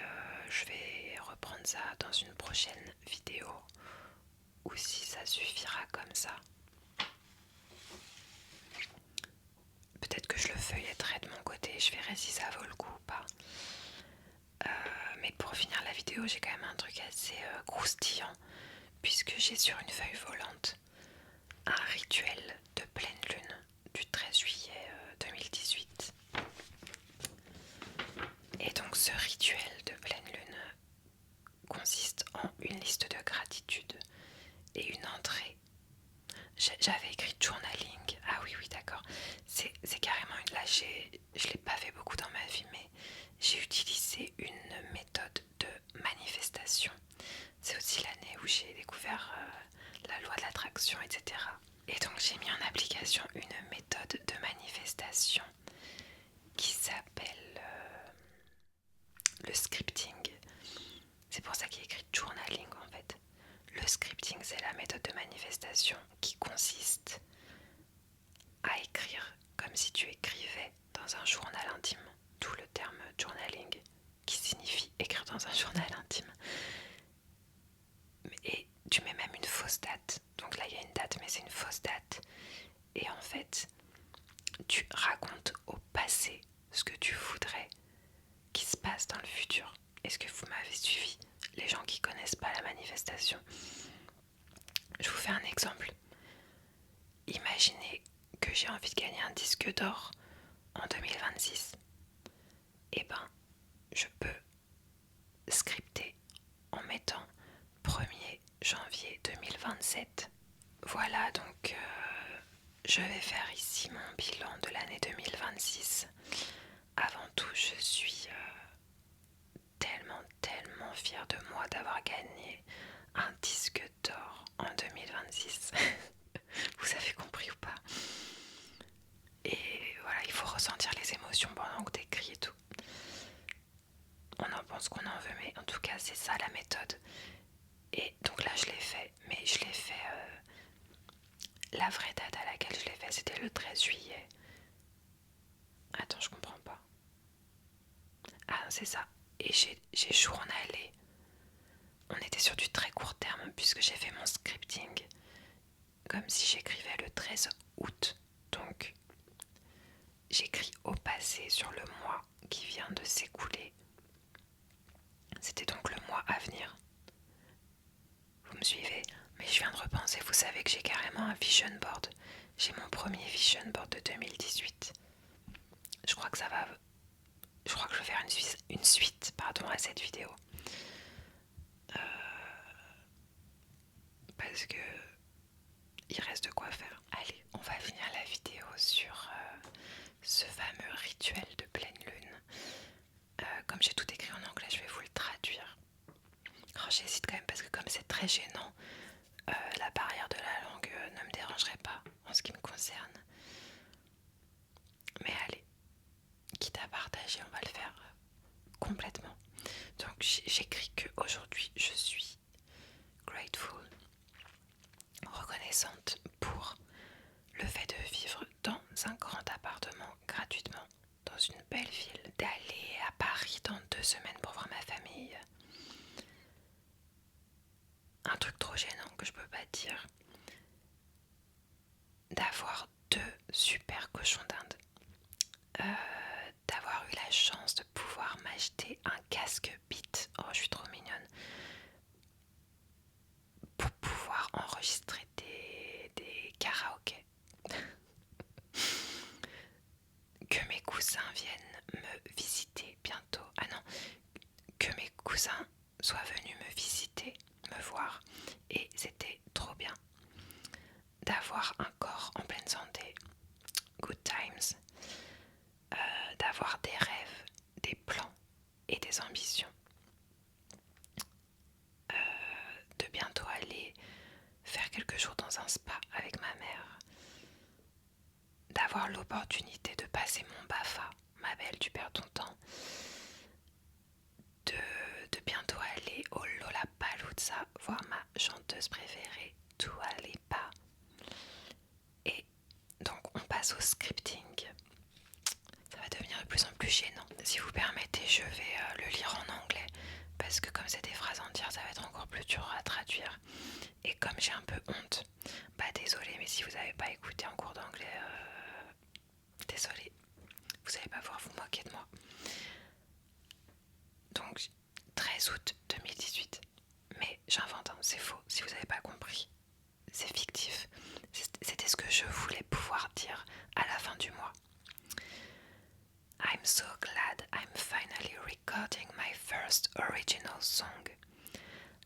je vais reprendre ça dans une prochaine vidéo ou si ça suffira comme ça. Peut-être que je le feuilletterai de mon côté, je verrai si ça vaut le coup ou pas. Mais pour finir la vidéo, j'ai quand même un truc assez croustillant puisque j'ai sur une feuille volante un rituel de pleine lune du 13 juillet 2018. Et donc ce rituel de pleine lune consiste en une liste de gratitude et une entrée. J'avais écrit journaling. Ah oui, d'accord. C'est carrément une... Là, je l'ai pas fait beaucoup dans ma vie, mais j'ai utilisé une méthode de manifestation. C'est aussi l'année où j'ai découvert la loi de l'attraction, etc. Et donc j'ai mis en application une méthode de manifestation qui s'appelle le scripting. C'est pour ça qu'il est écrit journaling en fait. Le scripting, c'est la méthode de manifestation qui consiste à écrire comme si tu écrivais dans un journal intime. D'où le terme journaling qui signifie écrire dans un journal intime. Et tu mets même une fausse date. Donc là il y a une date mais c'est une fausse date. Et en fait, tu racontes au passé ce que tu voudrais qu'il se passe dans le futur. Est-ce que vous m'avez suivi? Les gens qui connaissent pas la manifestation. Je vous fais un exemple. Imaginez que j'ai envie de gagner un disque d'or en 2026. Eh ben, je peux scripter en mettant 1er janvier 2027. Voilà, donc je vais faire ici mon bilan de l'année 2026. Avant tout, je suis tellement fière de moi d'avoir gagné un disque d'or en 2026. Vous avez compris ou pas? Et voilà, il faut ressentir les émotions pendant que t'écris et tout. On en pense qu'on en veut, mais en tout cas, c'est ça la méthode. Et donc là, je l'ai fait, mais je l'ai fait... la vraie date à laquelle je l'ai fait, c'était le 13 juillet. Attends, je comprends pas. Ah, c'est ça. Et j'ai journalé. On était sur du très court terme puisque j'ai fait mon scripting comme si j'écrivais le 13 août. Donc, j'écris au passé sur le mois qui vient de s'écouler. C'était donc le mois à venir. Vous me suivez? Mais je viens de repenser, vous savez que j'ai carrément un vision board. J'ai mon premier vision board de 2018. Je crois que ça va... Je crois que je vais faire une suite à cette vidéo. Parce que il reste de quoi faire. Allez, on va finir la vidéo sur ce fameux rituel de pleine lune. Comme j'ai tout écrit en anglais, je vais vous le traduire. Oh, j'hésite quand même parce que comme c'est très gênant, la barrière de la langue ne me dérangerait pas en ce qui me concerne. Mais allez, quitte à partager, on va le faire complètement. Donc j'écris qu'aujourd'hui je suis grateful, reconnaissante pour le fait de vivre dans un grand appartement gratuitement dans une belle ville, d'aller à Paris dans 2 semaines pour voir ma famille. Un truc trop gênant que je peux pas dire. D'avoir 2 super cochons d'Inde. D'avoir eu la chance de pouvoir m'acheter un casque Beats. Oh, je suis trop mignonne. Pour pouvoir enregistrer des karaokés. Que mes cousins viennent me visiter bientôt. Ah non, que mes cousins soient venus me visiter, me voir. Et c'était trop bien. D'avoir un corps en pleine santé. Good times. D'avoir des rêves, des plans et des ambitions. De bientôt aller faire quelques jours dans un spa avec ma mère. D'avoir l'opportunité de passer mon BAFA, ma belle, tu perds ton temps. De bientôt aller au Lollapalooza voir ma chanteuse préférée, Dua Lipa. Et donc on passe au scripting. Ça va devenir de plus en plus gênant. Si vous permettez, je vais le lire en anglais parce que comme c'est des phrases entières, ça va être encore plus dur à traduire. Et comme j'ai un peu honte, bah désolé, mais si vous n'avez pas écouté en cours d'anglais, désolé, vous n'allez pas pouvoir vous moquer de moi. Donc 13 août 2018. Mais j'invente, hein, c'est faux, si vous n'avez pas compris. C'est fictif. C'était ce que je voulais pouvoir dire à la fin du mois. I'm so glad I'm finally recording my first original song.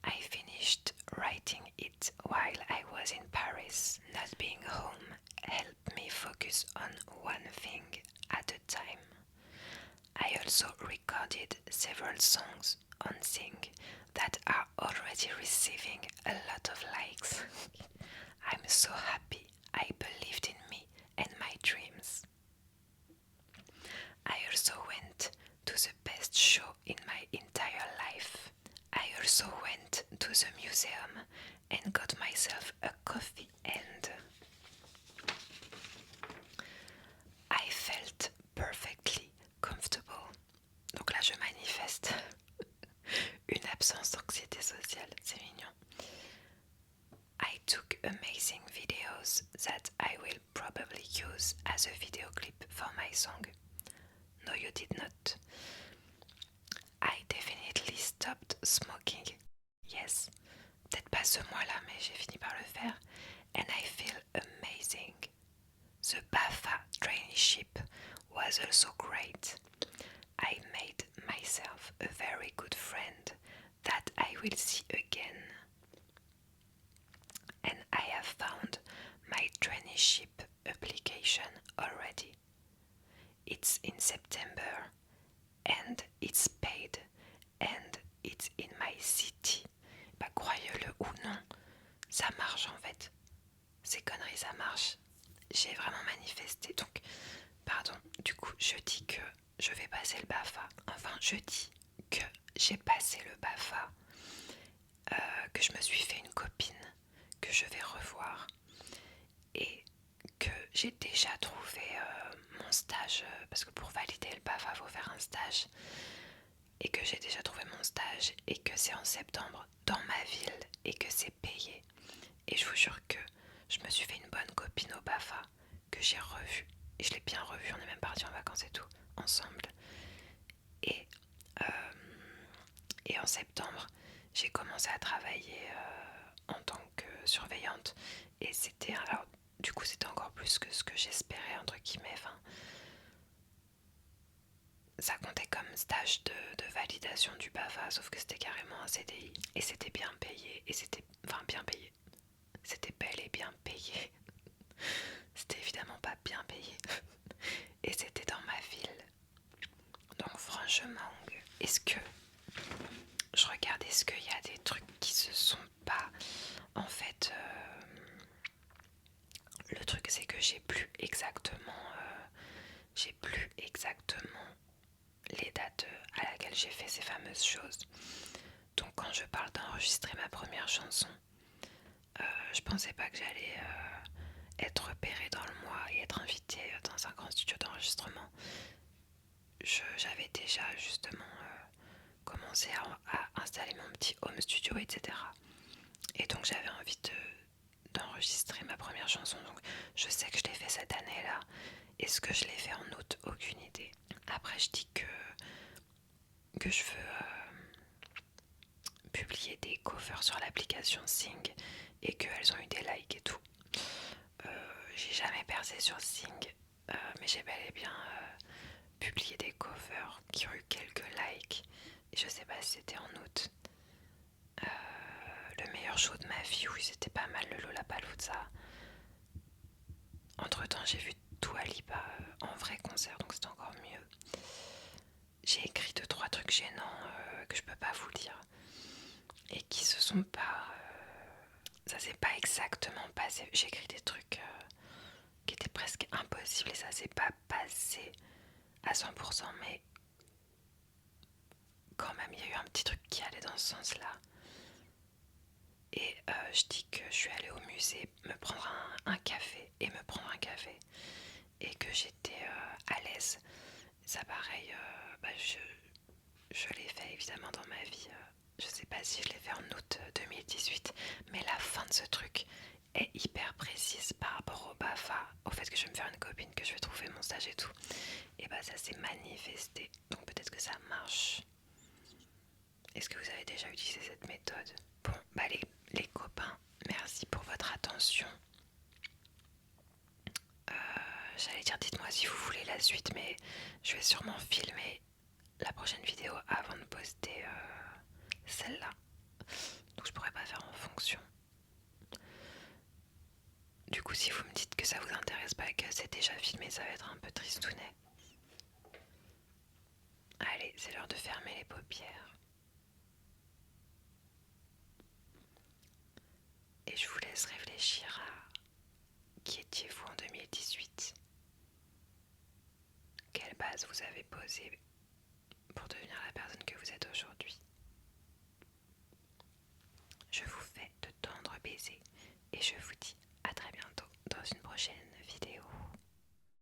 I finished writing it while I was in Paris. Not being home helped me focus on one thing at a time. I also recorded several songs on Sing that are already receiving a lot of likes. I'm so happy I believed in me and my dreams. I also went to the best show in my entire life. I also went to the museum and got myself a coffee and I felt perfectly comfortable. Donc là je manifeste une absence d'anxiété sociale, c'est mignon. I took amazing videos that I will probably use as a video clip for my song. No, you did not. I definitely stopped smoking. Yes, peut-être pas ce mois-là, mais j'ai fini par le faire. And I feel amazing. The BAFA traineeship was also great. I made myself a very good friend that I will see again. And I have found my traineeship application already. It's in September and it's paid and it's in my city. Bah croyez-le ou non, ça marche en fait. Ces conneries ça marche. J'ai vraiment manifesté. Donc, pardon, du coup je dis que je vais passer le BAFA. Enfin je dis que j'ai passé le BAFA, que je me suis fait une copine que je vais revoir et que j'ai déjà trouvé mon stage, parce que pour valider le BAFA il faut faire un stage, et que j'ai déjà trouvé mon stage et que c'est en septembre dans ma ville et que c'est payé. Et je vous jure que je me suis fait une bonne copine au BAFA que j'ai revue, et je l'ai bien revue, on est même partis en vacances et tout ensemble. Et en septembre j'ai commencé à travailler en tant que surveillante, et c'était, alors du coup c'était encore plus que ce que j'espérais entre guillemets. Enfin, ça comptait comme stage de validation du BAFA, sauf que c'était carrément un CDI et c'était bien payé, et c'était, enfin bien payé, c'était bel et bien payé. C'était évidemment pas bien payé et c'était dans ma ville. Donc franchement, est-ce que je regarde, est-ce qu'il y a des trucs qui se sont pas, en fait le truc c'est que j'ai plus exactement les dates à laquelle j'ai fait ces fameuses choses. Donc quand je parle d'enregistrer ma première chanson, je pensais pas que j'allais être repérée dans le mois et être invitée dans un grand studio d'enregistrement. J'avais déjà justement commencé à installer mon petit home studio, etc. Et donc j'avais envie d'enregistrer ma première chanson. Donc je sais que je l'ai fait cette année-là. Est-ce que je l'ai fait en août? Aucune idée. Après je dis que je veux publier des covers sur l'application Sing et qu'elles ont eu des likes et tout. J'ai jamais percé sur Sing, mais j'ai bel et bien publié des covers qui ont eu quelques likes. Et je sais pas si c'était en août. Le meilleur show de ma vie, oui, c'était pas mal, le Lollapalooza. Entre temps, j'ai vu Dua Lipa en vrai concert, donc c'était encore mieux. J'ai écrit 2-3 trucs gênants que je peux pas vous dire et qui se sont pas. Ça s'est pas exactement passé. J'ai écrit des trucs qui étaient presque impossibles et ça s'est pas passé à 100%, mais quand même, il y a eu un petit truc qui allait dans ce sens-là. Et je dis que je suis allée au musée me prendre un café et me prendre un café et que j'étais à l'aise. Ça pareil, je l'ai fait évidemment dans ma vie. Je sais pas si je l'ai fait en août 2018, mais la fin de ce truc est hyper précise par rapport au BAFA, au fait que je vais me faire une copine, que je vais trouver mon stage et tout. Et bah ça s'est manifesté, donc peut-être que ça marche. Est-ce que vous avez déjà utilisé cette méthode? Bon, bah les copains, merci pour votre attention. J'allais dire dites-moi si vous voulez la suite, mais je vais sûrement filmer la prochaine vidéo avant de poster celle-là. Donc je pourrais pas faire en fonction. Du coup, si vous me dites que ça vous intéresse pas et que c'est déjà filmé, ça va être un peu tristounet. Allez, c'est l'heure de fermer les paupières. Et je vous laisse réfléchir à qui posé